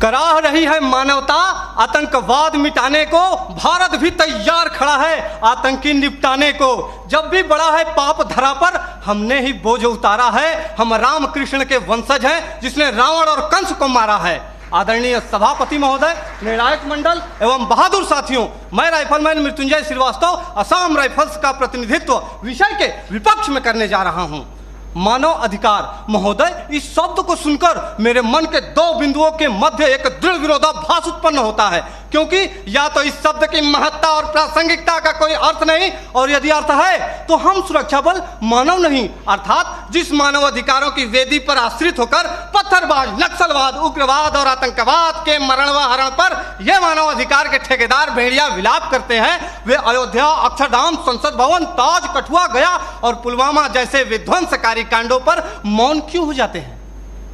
कराह रही है मानवता आतंकवाद मिटाने को, भारत भी तैयार खड़ा है आतंकी निपटाने को। जब भी बड़ा है पाप धरा पर, हमने ही बोझ उतारा है। हम राम कृष्ण के वंशज हैं जिसने रावण और कंस को मारा है। आदरणीय सभापति महोदय, निर्णायक मंडल एवं बहादुर साथियों, मैं राइफलमैन मृत्युंजय श्रीवास्तव असम राइफल्स का प्रतिनिधित्व विषय के विपक्ष में करने जा रहा हूं। मानव अधिकार महोदय, इस शब्द को सुनकर मेरे मन के दो बिंदुओं के मध्य एक दृढ़ विरोधाभास उत्पन्न होता है, क्योंकि या तो इस शब्द की महत्ता और प्रासंगिकता का कोई अर्थ नहीं, और यदि अर्थ है तो हम सुरक्षा बल मानव नहीं, अर्थात जिस मानव अधिकारों की वेदी पर आश्रित होकर पत्थरबाज, नक्सलवाद, उग्रवाद और आतंकवाद के मरण व हरण पर यह मानव अधिकार के ठेकेदार भेड़िया विलाप करते हैं, वे अयोध्या, अक्षरधाम, संसद भवन, ताज, कठुआ, गया और पुलवामा जैसे विध्वंसकारी कांडों पर मौन क्यों हो जाते हैं?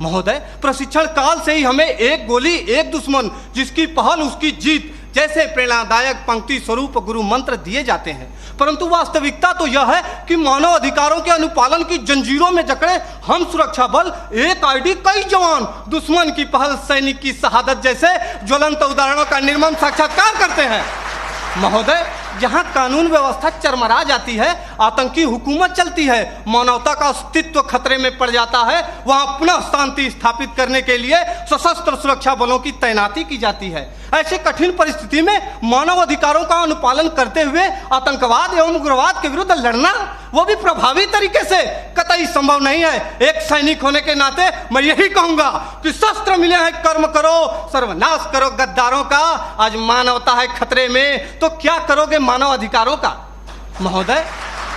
महोदय, प्रशिक्षण काल से ही हमें एक गोली एक दुश्मन, जिसकी पहल उसकी जीत जैसे प्रेरणादायक पंक्ति स्वरूप गुरु मंत्र दिए जाते हैं, परंतु वास्तविकता तो यह है कि मानव अधिकारों के अनुपालन की जंजीरों में जकड़े हम सुरक्षा बल एक आईडी कई जवान, दुश्मन की पहल सैनिक की शहादत जैसे ज्वलंत उदाहरणों का निर्मम साक्षात्कार करते हैं। महोदय, जहां कानून व्यवस्था चरमरा जाती है, आतंकी हुकूमत चलती है, मानवता का अस्तित्व खतरे में पड़ जाता है, वहां पुनः शांति स्थापित करने के लिए सशस्त्र सुरक्षा बलों की तैनाती की जाती है। ऐसे कठिन परिस्थिति में मानव अधिकारों का अनुपालन करते हुए आतंकवाद एवं उग्रवाद के विरुद्ध लड़ना, वो भी प्रभावी तरीके से, कतई संभव नहीं है। एक सैनिक होने के नाते मैं यही कहूंगा कि शस्त्र मिले हैं, कर्म करो, सर्वनाश करो गद्दारों का। आज मानवता है खतरे में, तो क्या करोगे मानव अधिकारों का? महोदय,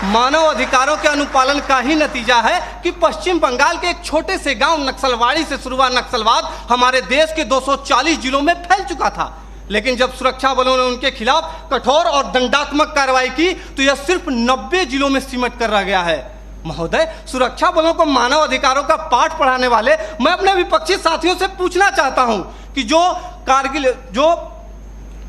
मानव अधिकारों के अनुपालन का ही नतीजा है कि पश्चिम बंगाल के एक छोटे से गांव नक्सलवाड़ी से शुरू हुआ नक्सलवाद हमारे देश के 240 जिलों में फैल चुका था, लेकिन जब सुरक्षा बलों ने उनके खिलाफ कठोर और दंडात्मक कार्रवाई की तो यह सिर्फ 90 जिलों में सिमट कर रह गया है। महोदय, सुरक्षा बलों को मानव अधिकारों का पाठ पढ़ाने वाले मैं अपने विपक्षी साथियों से पूछना चाहता हूं कि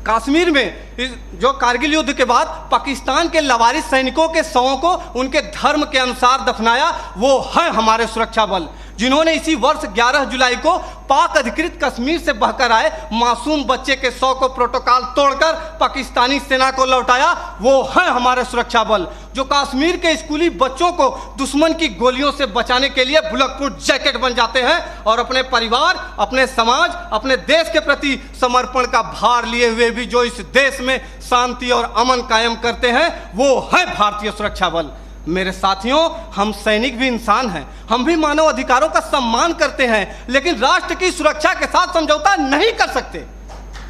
कश्मीर में जो कारगिल युद्ध के बाद पाकिस्तान के लवारिस सैनिकों के शवों को उनके धर्म के अनुसार दफनाया, वो है हमारे सुरक्षा बल, जिन्होंने इसी वर्ष 11 जुलाई को पाक अधिकृत कश्मीर से बहकर आए मासूम बच्चे के शव को प्रोटोकॉल तोड़कर पाकिस्तानी सेना को लौटाया, वो है हमारे सुरक्षा बल, जो कश्मीर के स्कूली बच्चों को दुश्मन की गोलियों से बचाने के लिए बुलेट प्रूफ जैकेट बन जाते हैं और अपने परिवार, अपने समाज, अपने देश के प्रति समर्पण का भार लिए हुए भी जो इस देश में शांति और अमन कायम करते हैं, वो है भारतीय सुरक्षा बल। मेरे साथियों, हम सैनिक भी इंसान हैं, हम भी मानव अधिकारों का सम्मान करते हैं, लेकिन राष्ट्र की सुरक्षा के साथ समझौता नहीं कर सकते।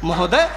महोदय,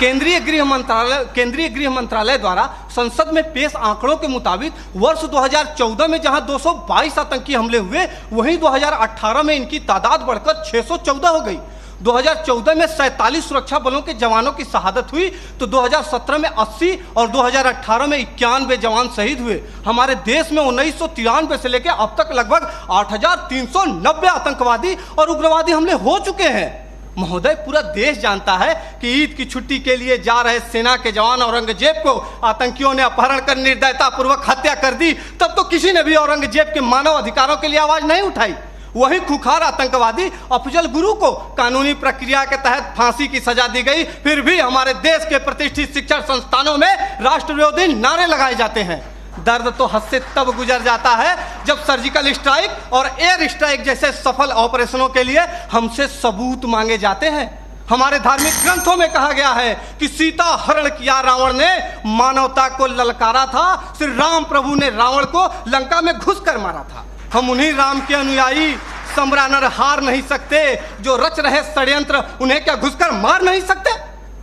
केंद्रीय गृह मंत्रालय द्वारा संसद में पेश आंकड़ों के मुताबिक वर्ष 2014 में जहां 222 आतंकी हमले हुए, वहीं 2018 में इनकी तादाद बढ़कर 614 हो गई। 2014 में 47 सुरक्षा बलों के जवानों की शहादत हुई तो 2017 में 80 और 2018 में 91 जवान शहीद हुए। हमारे देश में 1993 से लेकर अब तक लगभग 8,390 आतंकवादी और उग्रवादी हमले हो चुके हैं। महोदय, पूरा देश जानता है कि ईद की छुट्टी के लिए जा रहे सेना के जवान औरंगजेब को आतंकियों ने अपहरण कर निर्दयतापूर्वक हत्या कर दी, तब तो किसी ने भी औरंगजेब के मानव अधिकारों के लिए आवाज नहीं उठाई। वही खुखार आतंकवादी अफजल गुरु को कानूनी प्रक्रिया के तहत फांसी की सजा दी गई, फिर भी हमारे देश के प्रतिष्ठित शिक्षण संस्थानों में राष्ट्र विरोधी नारे लगाए जाते हैं। दर्द तो हद से तब गुजर जाता है जब सर्जिकल स्ट्राइक और एयर स्ट्राइक जैसे सफल ऑपरेशनों के लिए हमसे सबूत मांगे जाते हैं। हमारे धार्मिक ग्रंथों में कहा गया है कि सीता हरण किया रावण ने, मानवता को ललकारा था, श्री राम प्रभु ने रावण को लंका में घुसकर मारा था। हम उन्हीं राम के अनुयायी सम्रानर हार नहीं सकते, जो रच रहे षड्यंत्र उन्हें क्या घुसकर मार नहीं सकते?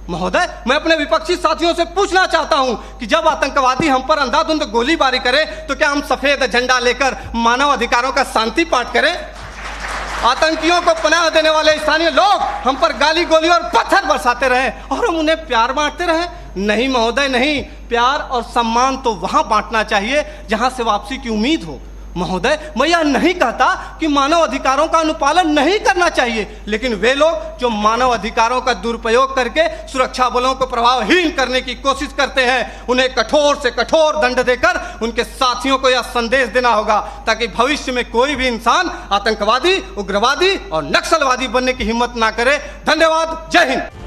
महोदय, मैं अपने विपक्षी साथियों से पूछना चाहता हूं कि जब आतंकवादी हम पर अंधाधुंध गोलीबारी करें तो क्या हम सफेद झंडा लेकर मानव अधिकारों का शांति पाठ करें? आतंकियों को पनाह देने वाले स्थानीय लोग हम पर गाली गोली और पत्थर बरसाते रहे और हम उन्हें प्यार बांटते रहे? नहीं महोदय, नहीं। प्यार और सम्मान तो वहां बांटना चाहिए जहां से वापसी की उम्मीद हो। महोदय, मैं यह नहीं कहता कि मानव अधिकारों का अनुपालन नहीं करना चाहिए, लेकिन वे लोग जो मानव अधिकारों का दुरुपयोग करके सुरक्षा बलों को प्रभावहीन करने की कोशिश करते हैं, उन्हें कठोर से कठोर दंड देकर उनके साथियों को यह संदेश देना होगा, ताकि भविष्य में कोई भी इंसान आतंकवादी, उग्रवादी और नक्सलवादी बनने की हिम्मत ना करे। धन्यवाद। जय हिंद।